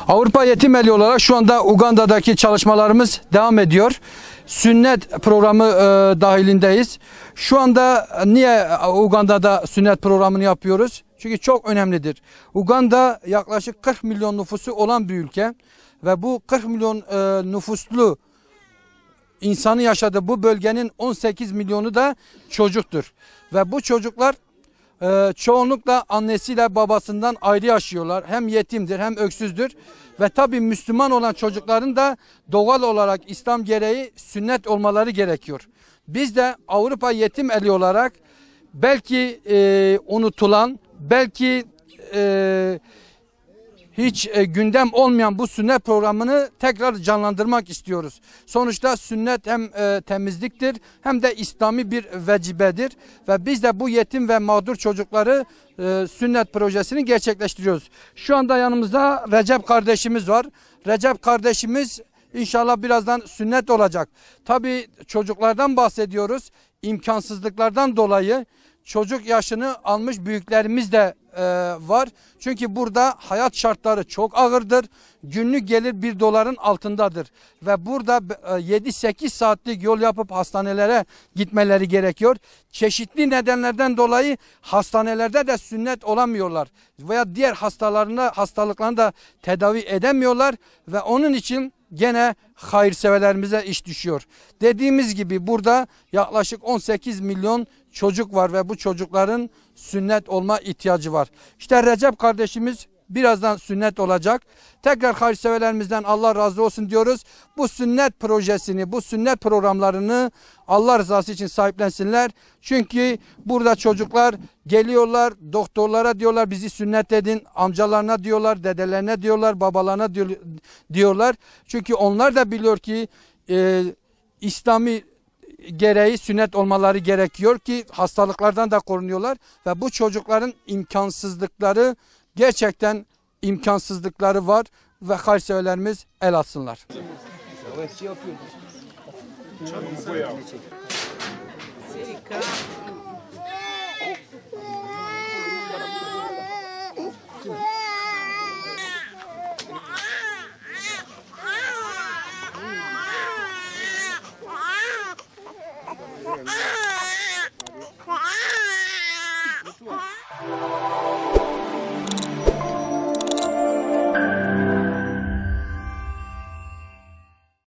Avrupa Yetim Eli olarak şu anda Uganda'daki çalışmalarımız devam ediyor. Sünnet programı dahilindeyiz. Şu anda niye Uganda'da sünnet programını yapıyoruz? Çünkü çok önemlidir. Uganda yaklaşık 40 milyon nüfusu olan bir ülke ve bu 40 milyon nüfuslu insanı yaşadığı bu bölgenin 18 milyonu da çocuktur. Ve bu çocuklar çoğunlukla annesiyle babasından ayrı yaşıyorlar. Hem yetimdir hem öksüzdür. Ve tabii Müslüman olan çocukların da doğal olarak İslam gereği sünnet olmaları gerekiyor. Biz de Avrupa Yetim Eli olarak belki unutulan, belki hiç gündem olmayan bu sünnet programını tekrar canlandırmak istiyoruz. Sonuçta sünnet hem temizliktir hem de İslami bir vecibedir. Ve biz de bu yetim ve mağdur çocukları sünnet projesini gerçekleştiriyoruz. Şu anda yanımızda Recep kardeşimiz var. Recep kardeşimiz inşallah birazdan sünnet olacak. Tabii çocuklardan bahsediyoruz. İmkansızlıklardan dolayı çocuk yaşını almış büyüklerimiz de var. Çünkü burada hayat şartları çok ağırdır. Günlük gelir $1 altındadır. Ve burada 7-8 saatlik yol yapıp hastanelere gitmeleri gerekiyor. Çeşitli nedenlerden dolayı hastanelerde de sünnet olamıyorlar. Veya diğer hastalıklarını da tedavi edemiyorlar. Ve onun için gene hayırseverlerimize iş düşüyor. Dediğimiz gibi burada yaklaşık 18 milyon çocuk var ve bu çocukların sünnet olma ihtiyacı var. İşte Recep kardeşimiz birazdan sünnet olacak. Tekrar hayırseverlerimizden Allah razı olsun diyoruz. Bu sünnet projesini, bu sünnet programlarını Allah rızası için sahiplensinler. Çünkü burada çocuklar geliyorlar, doktorlara diyorlar bizi sünnet edin, amcalarına diyorlar, dedelerine diyorlar, babalarına diyorlar. Çünkü onlar da biliyor ki İslami gereği sünnet olmaları gerekiyor ki hastalıklardan da korunuyorlar. Ve bu çocukların imkansızlıkları, gerçekten imkansızlıkları var ve hayırseverlerimiz el atsınlar.